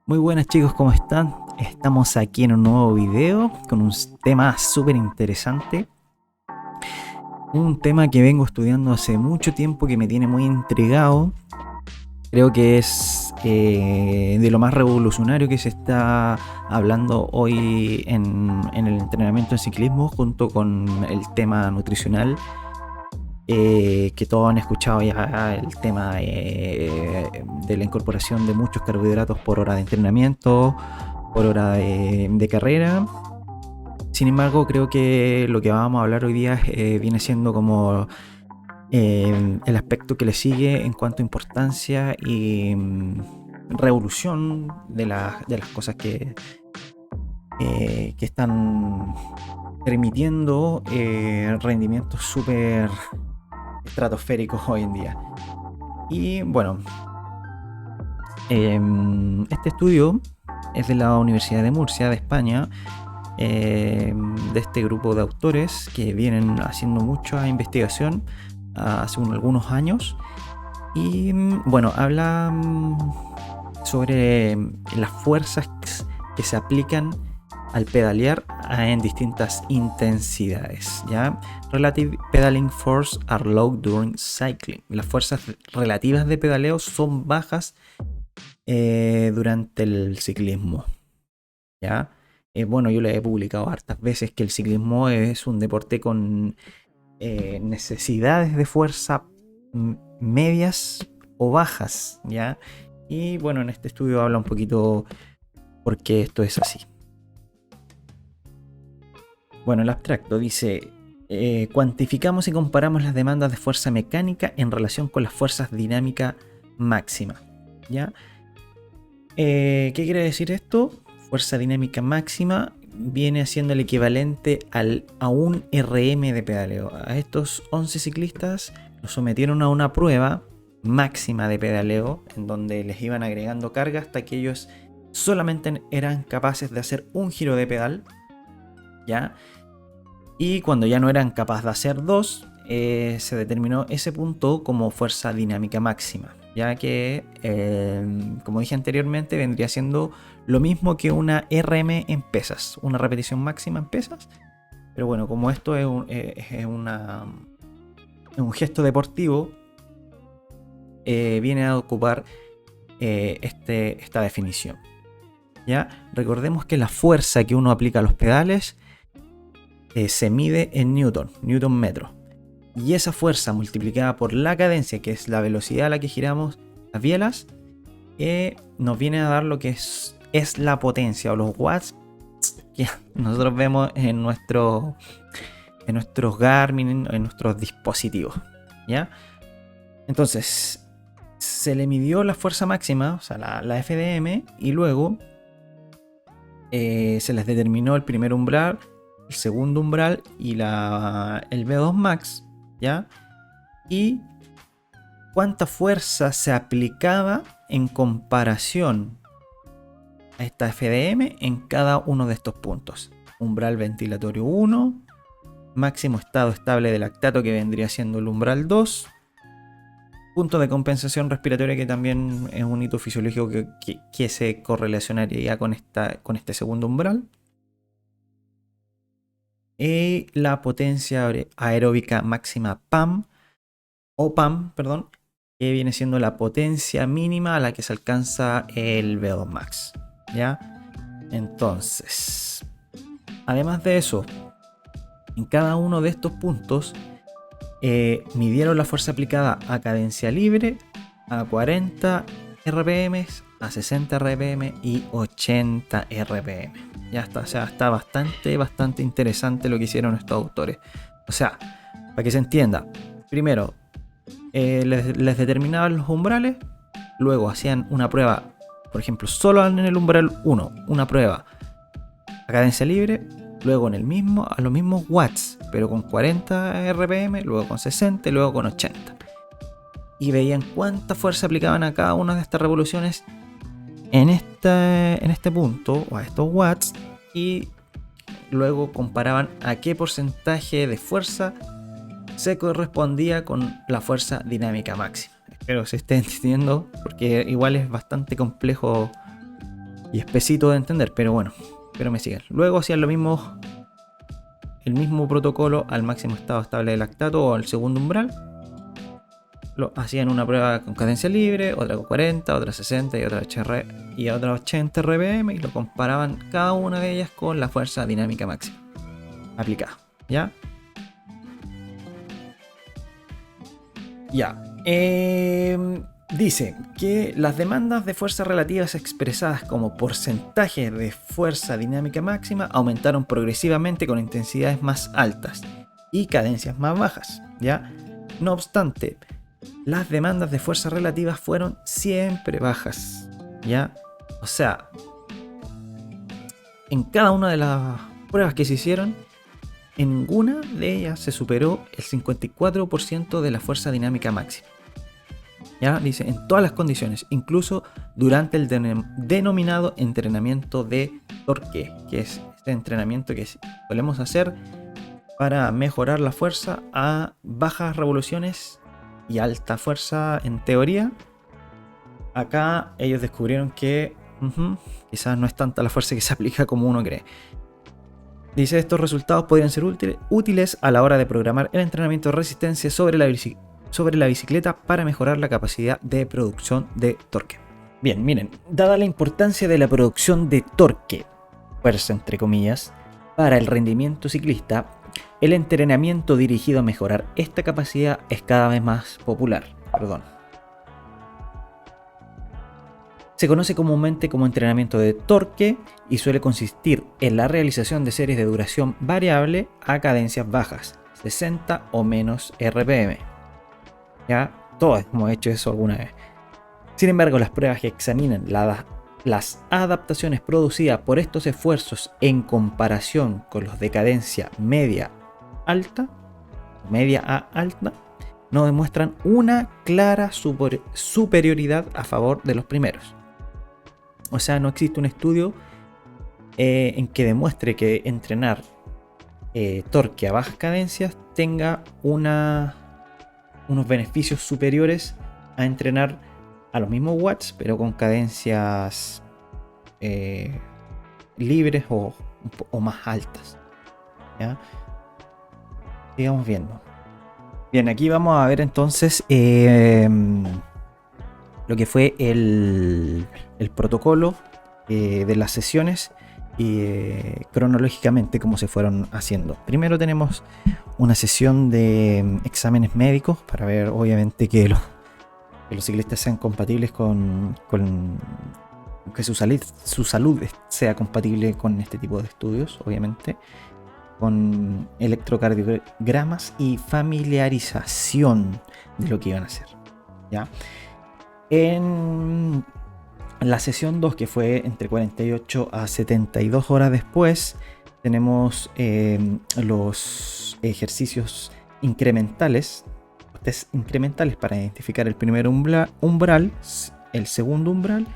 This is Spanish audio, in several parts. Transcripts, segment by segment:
Muy buenas chicos, ¿cómo están? Estamos aquí en un nuevo video con un tema súper interesante. Un tema que vengo estudiando hace mucho tiempo que me tiene muy intrigado. Creo que es de lo más revolucionario que se está hablando hoy en el entrenamiento en ciclismo junto con el tema nutricional. Que todos han escuchado ya el tema de la incorporación de muchos carbohidratos por hora de entrenamiento, por hora de carrera. Sin embargo, creo que lo que vamos a hablar hoy día viene siendo como el aspecto que le sigue en cuanto a importancia y revolución de las cosas que están permitiendo rendimientos súper estratosféricos hoy en día. Y bueno, este estudio es de la Universidad de Murcia, de España, de este grupo de autores que vienen haciendo mucha investigación hace algunos años. Y bueno, habla sobre las fuerzas que se aplican al pedalear en distintas intensidades, ¿ya? Relative pedaling force are low during cycling. Las fuerzas relativas de pedaleo son bajas durante el ciclismo, ¿ya? Bueno, yo le he publicado hartas veces que el ciclismo es un deporte con necesidades de fuerza medias o bajas, ¿ya? Y bueno, en este estudio habla un poquito por qué esto es así. Bueno, el abstracto dice, cuantificamos y comparamos las demandas de fuerza mecánica en relación con las fuerzas dinámica máxima, ¿ya? ¿Qué quiere decir esto? Fuerza dinámica máxima viene siendo el equivalente a un RM de pedaleo. A estos 11 ciclistas los sometieron a una prueba máxima de pedaleo en donde les iban agregando carga hasta que ellos solamente eran capaces de hacer un giro de pedal, ¿ya? Y cuando ya no eran capaces de hacer dos, se determinó ese punto como fuerza dinámica máxima, ya que, como dije anteriormente, vendría siendo lo mismo que una RM en pesas, una repetición máxima en pesas. Pero bueno, como esto es un gesto deportivo, viene a ocupar esta definición, ¿ya? Recordemos que la fuerza que uno aplica a los pedales se mide en Newton metro. Y esa fuerza multiplicada por la cadencia, que es la velocidad a la que giramos las bielas, nos viene a dar lo que es la potencia o los watts que nosotros vemos en nuestros Garmin, en nuestros dispositivos, ¿ya? Entonces, se le midió la fuerza máxima, o sea, la FDM, y luego se les determinó el primer umbral, el segundo umbral y el V2 Max, ¿ya? Y cuánta fuerza se aplicaba en comparación a esta FDM en cada uno de estos puntos. Umbral ventilatorio 1, máximo estado estable de lactato que vendría siendo el umbral 2, punto de compensación respiratoria que también es un hito fisiológico que se correlacionaría con este segundo umbral. Y la potencia aeróbica máxima PAM, perdón, que viene siendo la potencia mínima a la que se alcanza el VO2 Max, ¿ya? Entonces, además de eso, en cada uno de estos puntos midieron la fuerza aplicada a cadencia libre, a 40 RPM, a 60 RPM y 80 RPM. Ya está, o sea, está bastante interesante lo que hicieron estos autores. O sea, para que se entienda, primero les determinaban los umbrales, luego hacían una prueba, por ejemplo, solo en el umbral 1, una prueba a cadencia libre, luego en a los mismos watts, pero con 40 RPM, luego con 60 y luego con 80. Y veían cuánta fuerza aplicaban a cada una de estas revoluciones en este punto, o a estos watts, y luego comparaban a qué porcentaje de fuerza se correspondía con la fuerza dinámica máxima. Espero se esté entendiendo, porque igual es bastante complejo y espesito de entender, pero bueno, pero me siguen. Luego hacían lo mismo, el mismo protocolo al máximo estado estable de lactato o al segundo umbral. Hacían una prueba con cadencia libre, otra con 40, otra 60 y otra 80 RPM, y lo comparaban cada una de ellas con la fuerza dinámica máxima aplicada. ¿Ya? Ya. Dice que las demandas de fuerzas relativas expresadas como porcentaje de fuerza dinámica máxima aumentaron progresivamente con intensidades más altas y cadencias más bajas. ¿Ya? No obstante, las demandas de fuerza relativas fueron siempre bajas. ¿Ya? O sea, en cada una de las pruebas que se hicieron, en ninguna de ellas se superó el 54% de la fuerza dinámica máxima. ¿Ya? Dice, en todas las condiciones, incluso durante el denominado entrenamiento de torque, que es este entrenamiento que solemos hacer para mejorar la fuerza a bajas revoluciones y alta fuerza en teoría. Acá ellos descubrieron que quizás no es tanta la fuerza que se aplica como uno cree. Dice, estos resultados podrían ser útiles a la hora de programar el entrenamiento de resistencia sobre la bicicleta para mejorar la capacidad de producción de torque. Bien, miren, dada la importancia de la producción de torque, fuerza entre comillas, para el rendimiento ciclista, el entrenamiento dirigido a mejorar esta capacidad es cada vez más popular. Se conoce comúnmente como entrenamiento de torque y suele consistir en la realización de series de duración variable a cadencias bajas, 60 o menos RPM. Ya todos hemos hecho eso alguna vez. Sin embargo, las pruebas que examinan las adaptaciones producidas por estos esfuerzos en comparación con los de cadencia media a alta, no demuestran una clara superioridad a favor de los primeros. O sea, no existe un estudio en que demuestre que entrenar torque a bajas cadencias tenga unos beneficios superiores a entrenar a los mismos watts, pero con cadencias libres o más altas. ¿Ya? Sigamos viendo. Bien, aquí vamos a ver entonces lo que fue el protocolo de las sesiones y cronológicamente cómo se fueron haciendo. Primero tenemos una sesión de exámenes médicos para ver obviamente que los ciclistas sean compatibles con que su salud sea compatible con este tipo de estudios, obviamente, con electrocardiogramas y familiarización de lo que iban a hacer. ¿Ya? En la sesión 2, que fue entre 48 a 72 horas después, tenemos los ejercicios incrementales, test incrementales para identificar el primer umbral, el segundo umbral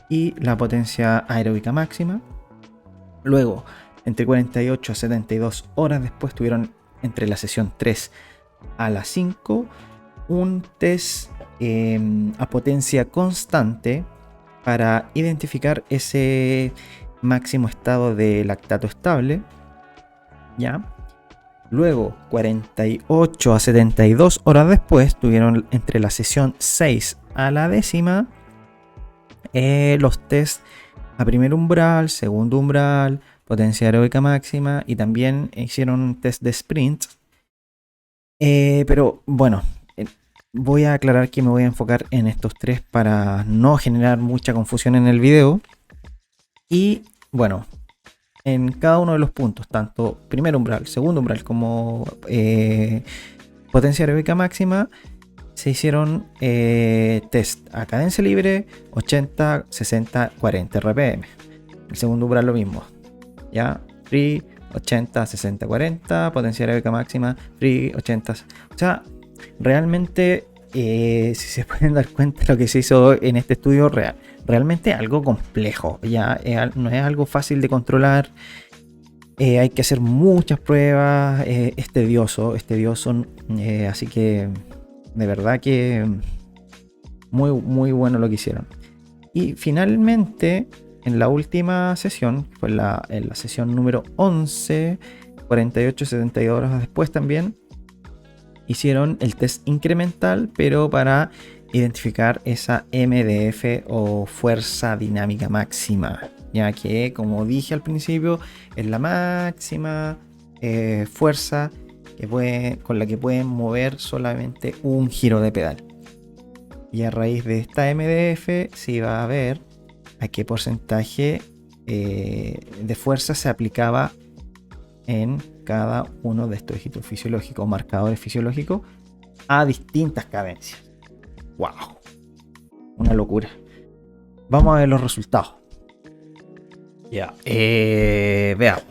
y la potencia aeróbica máxima. Luego, entre 48 a 72 horas después, tuvieron entre la sesión 3 a la 5 un test a potencia constante para identificar ese máximo estado de lactato estable. ¿Ya? Luego, 48 a 72 horas después, tuvieron entre la sesión 6 a la 10ª los test a primer umbral, segundo umbral, potencia aeróbica máxima, y también hicieron un test de sprint. Pero bueno, voy a aclarar que me voy a enfocar en estos tres para no generar mucha confusión en el video. Y bueno, en cada uno de los puntos, tanto primer umbral, segundo umbral como potencia aeróbica máxima, se hicieron test a cadencia libre 80, 60, 40 RPM. El segundo umbral lo mismo, ya, free 80, 60, 40, potencia aeróbica máxima, free 80. O sea, realmente, si se pueden dar cuenta, lo que se hizo en este estudio realmente es algo complejo, ya no es algo fácil de controlar. Hay que hacer muchas pruebas, es tedioso, así que de verdad que muy, muy bueno lo que hicieron. Y finalmente, en la última sesión, fue en la sesión número 11, 48, 72 horas después también, hicieron el test incremental, pero para identificar esa MDF o fuerza dinámica máxima, ya que, como dije al principio, es la máxima fuerza con la que pueden mover solamente un giro de pedal. Y a raíz de esta MDF se iba a ver a qué porcentaje de fuerza se aplicaba en cada uno de estos ejidos fisiológicos, marcadores fisiológicos, a distintas cadencias. ¡Wow! Una locura. Vamos a ver los resultados. Ya. Veamos.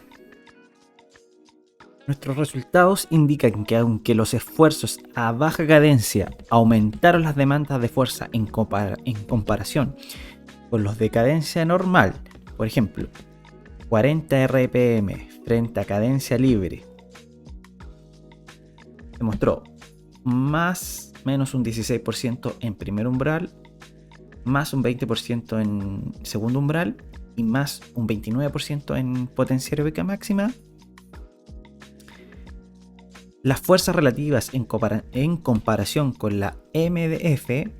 Nuestros resultados indican que aunque los esfuerzos a baja cadencia aumentaron las demandas de fuerza en comparación con los de cadencia normal, por ejemplo, 40 RPM frente a cadencia libre, se mostró más menos un 16% en primer umbral, más un 20% en segundo umbral y más un 29% en potencia aeróbica máxima. Las fuerzas relativas en comparación con la MDF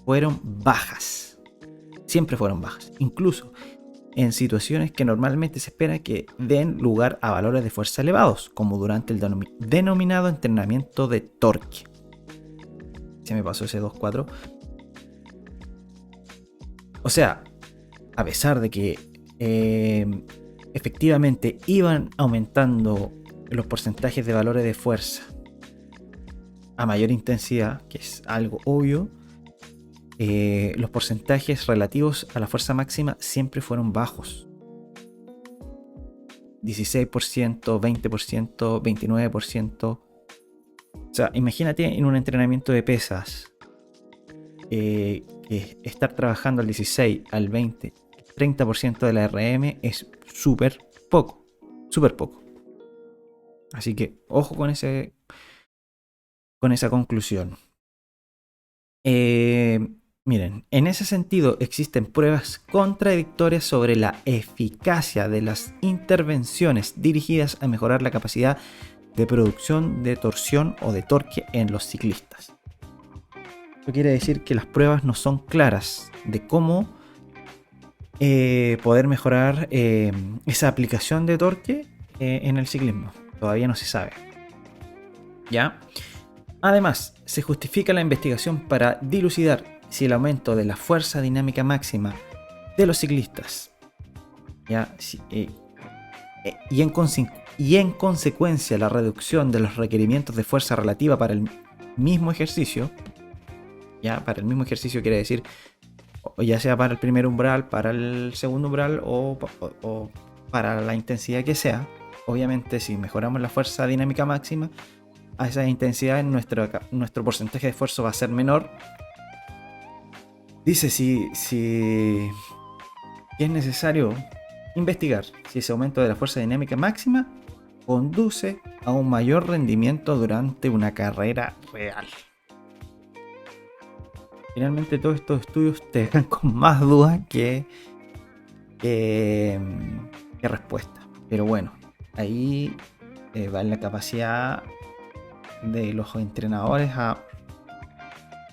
fueron bajas. Siempre fueron bajas. Incluso en situaciones que normalmente se espera que den lugar a valores de fuerza elevados, como durante el denominado entrenamiento de torque. Se me pasó ese 2.4. O sea, a pesar de que efectivamente iban aumentando los porcentajes de valores de fuerza a mayor intensidad, que es algo obvio, los porcentajes relativos a la fuerza máxima siempre fueron bajos. 16%, 20%, 29%. O sea, imagínate en un entrenamiento de pesas que estar trabajando al 16, al 20, 30% de la RM es súper poco. Súper poco. Así que ojo con esa conclusión. Miren, en ese sentido existen pruebas contradictorias sobre la eficacia de las intervenciones dirigidas a mejorar la capacidad de producción de torsión o de torque en los ciclistas. Esto quiere decir que las pruebas no son claras de cómo poder mejorar esa aplicación de torque en el ciclismo. Todavía no se sabe. ¿Ya? Además, se justifica la investigación para dilucidar si el aumento de la fuerza dinámica máxima de los ciclistas, ¿ya? Y en consecuencia la reducción de los requerimientos de fuerza relativa para el mismo ejercicio, ¿ya? Para el mismo ejercicio quiere decir, ya sea para el primer umbral, para el segundo umbral o para la intensidad que sea. Obviamente, si mejoramos la fuerza dinámica máxima, a esa intensidad nuestro porcentaje de esfuerzo va a ser menor. Dice si es necesario investigar si ese aumento de la fuerza dinámica máxima conduce a un mayor rendimiento durante una carrera real. Finalmente, todos estos estudios te dejan con más dudas que respuesta. Pero bueno, ahí va en la capacidad de los entrenadores a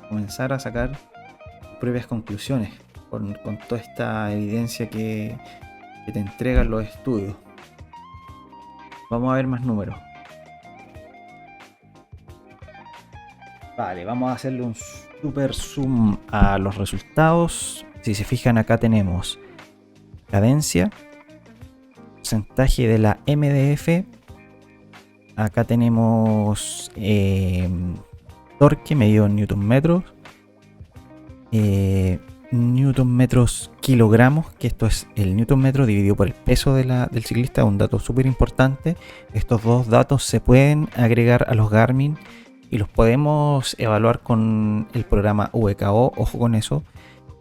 comenzar a sacar propias conclusiones con toda esta evidencia que te entregan los estudios. Vamos a ver más números. Vale, vamos a hacerle un super zoom a los resultados. Si se fijan, acá tenemos cadencia, porcentaje de la MDF. Acá tenemos torque medido en newton metros, newton metros kilogramos, que esto es el newton metro dividido por el peso del ciclista, un dato súper importante. Estos dos datos se pueden agregar a los Garmin y los podemos evaluar con el programa VKO, ojo con eso.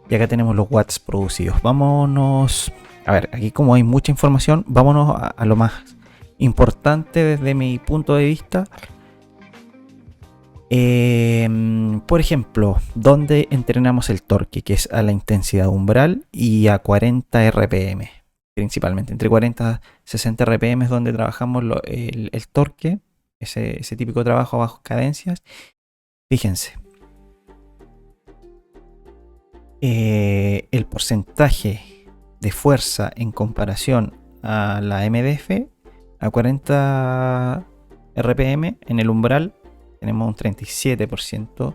Y acá tenemos los watts producidos. Vámonos, a ver, aquí como hay mucha información, vámonos a lo más importante desde mi punto de vista. Por ejemplo, ¿dónde entrenamos el torque? Que es a la intensidad umbral y a 40 RPM. Principalmente, entre 40 y 60 RPM es donde trabajamos el torque, ese típico trabajo a bajas cadencias. Fíjense, el porcentaje de fuerza en comparación a la MDF a 40 RPM en el umbral tenemos un 37%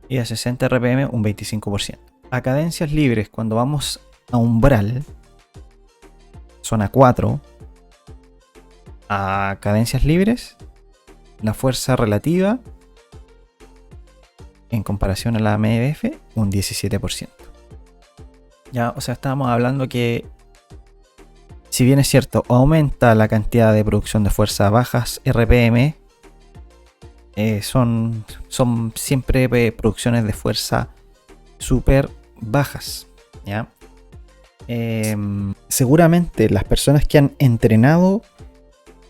y a 60 RPM un 25%. A cadencias libres, cuando vamos a umbral, zona 4, a cadencias libres, la fuerza relativa en comparación a la MDF un 17%. Ya, o sea, estábamos hablando que, si bien es cierto, aumenta la cantidad de producción de fuerza a bajas RPM, son siempre producciones de fuerza súper bajas, ¿ya? Seguramente las personas que han entrenado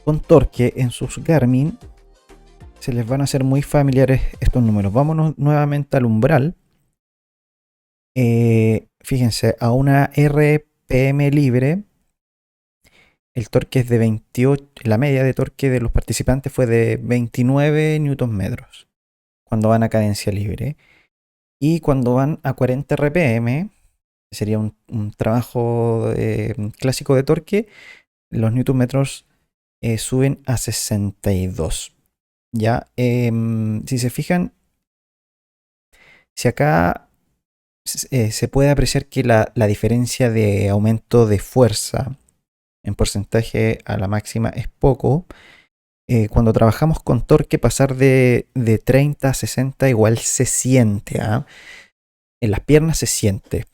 con torque en sus Garmin se les van a hacer muy familiares estos números. Vámonos nuevamente al umbral. Fíjense, a una RPM libre, el torque es de 28, la media de torque de los participantes fue de 29 Nm cuando van a cadencia libre. Y cuando van a 40 RPM, sería un trabajo clásico de torque, los Nm suben a 62. Ya, si se fijan, si acá se puede apreciar que la diferencia de aumento de fuerza en porcentaje a la máxima es poco. Cuando trabajamos con torque, pasar de 30 a 60 igual se siente. En las piernas se siente.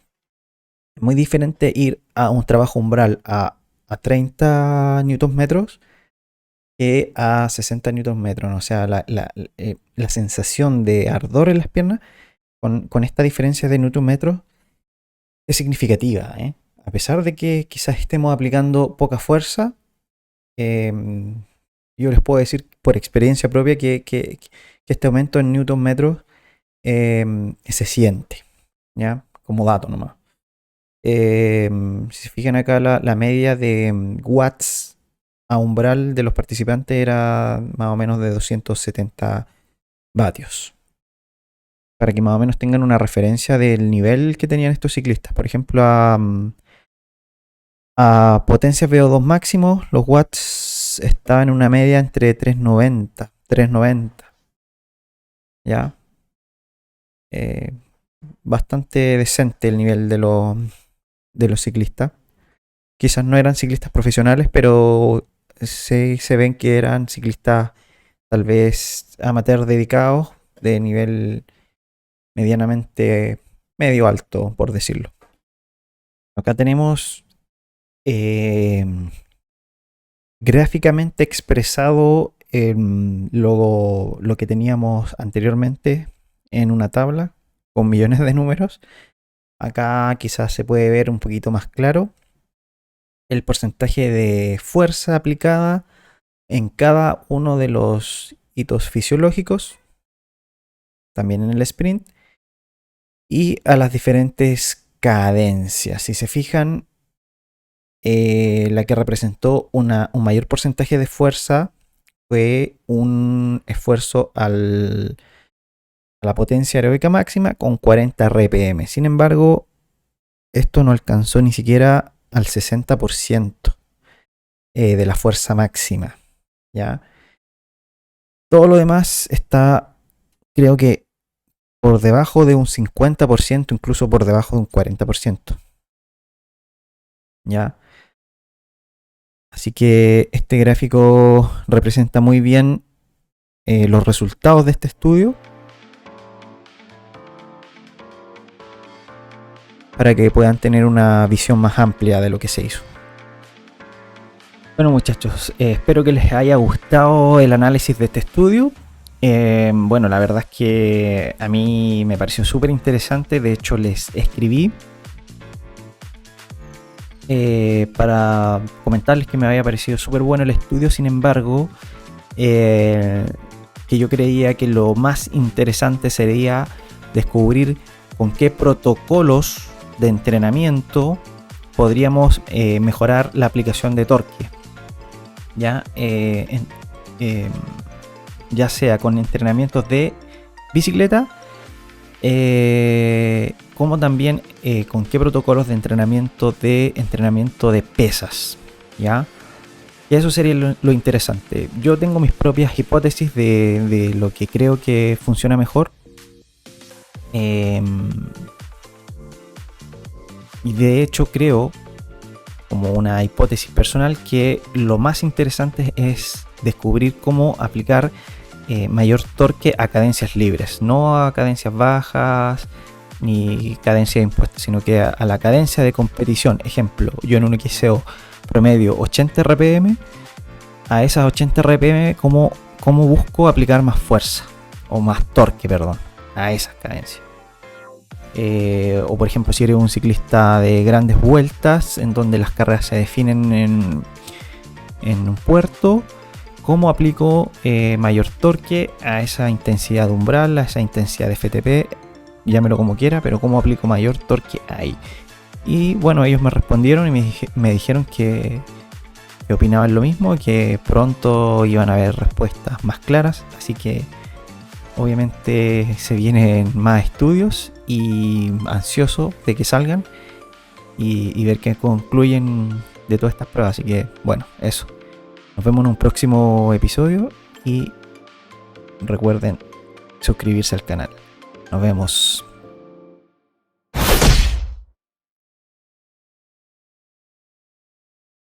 Es muy diferente ir a un trabajo umbral a 30 Nm que a 60 Nm. O sea, la sensación de ardor en las piernas con esta diferencia de Nm es significativa. A pesar de que quizás estemos aplicando poca fuerza, yo les puedo decir por experiencia propia que este aumento en Nm se siente, ¿ya? Como dato nomás. Si se fijan acá, la media de watts a umbral de los participantes era más o menos de 270 vatios. Para que más o menos tengan una referencia del nivel que tenían estos ciclistas. Por ejemplo, a potencias VO2 máximo, los watts estaban en una media entre 390. ¿Ya? Bastante decente el nivel de los ciclistas. Quizás no eran ciclistas profesionales, pero se ven que eran ciclistas tal vez amateur dedicados de nivel medianamente medio alto, por decirlo. Acá tenemos gráficamente expresado lo que teníamos anteriormente en una tabla con millones de números. Acá quizás se puede ver un poquito más claro el porcentaje de fuerza aplicada en cada uno de los hitos fisiológicos, también en el sprint, y a las diferentes cadencias. Si se fijan, la que representó un mayor porcentaje de fuerza fue un esfuerzo a la potencia aeróbica máxima con 40 RPM. Sin embargo, esto no alcanzó ni siquiera al 60% de la fuerza máxima, ¿ya? Todo lo demás está, creo que, por debajo de un 50%, incluso por debajo de un 40%. ¿Ya? Así que este gráfico representa muy bien los resultados de este estudio, para que puedan tener una visión más amplia de lo que se hizo. Bueno, muchachos, espero que les haya gustado el análisis de este estudio. Bueno, la verdad es que a mí me pareció súper interesante. De hecho, les escribí para comentarles que me había parecido súper bueno el estudio. Sin embargo, que yo creía que lo más interesante sería descubrir con qué protocolos de entrenamiento podríamos mejorar la aplicación de torque, ya, ya sea con entrenamientos de bicicleta, como también con qué protocolos de entrenamiento de pesas, ¿ya? Y eso sería lo interesante. Yo tengo mis propias hipótesis de lo que creo que funciona mejor. Y de hecho creo, como una hipótesis personal, que lo más interesante es descubrir cómo aplicar mayor torque a cadencias libres, no a cadencias bajas ni cadencia de impuestos, sino que a la cadencia de competición. Ejemplo, yo en un XCO promedio 80 RPM, a esas 80 RPM cómo busco aplicar más fuerza o más torque, perdón, a esas cadencias. O por ejemplo, si eres un ciclista de grandes vueltas en donde las carreras se definen en un puerto, cómo aplico mayor torque a esa intensidad de umbral, a esa intensidad de FTP, llámelo como quiera, pero cómo aplico mayor torque ahí. Y bueno, ellos me respondieron y me dijeron que opinaban lo mismo, que pronto iban a haber respuestas más claras, así que obviamente se vienen más estudios y ansioso de que salgan y ver qué concluyen de todas estas pruebas. Así que bueno, eso. Nos vemos en un próximo episodio y recuerden suscribirse al canal. Nos vemos.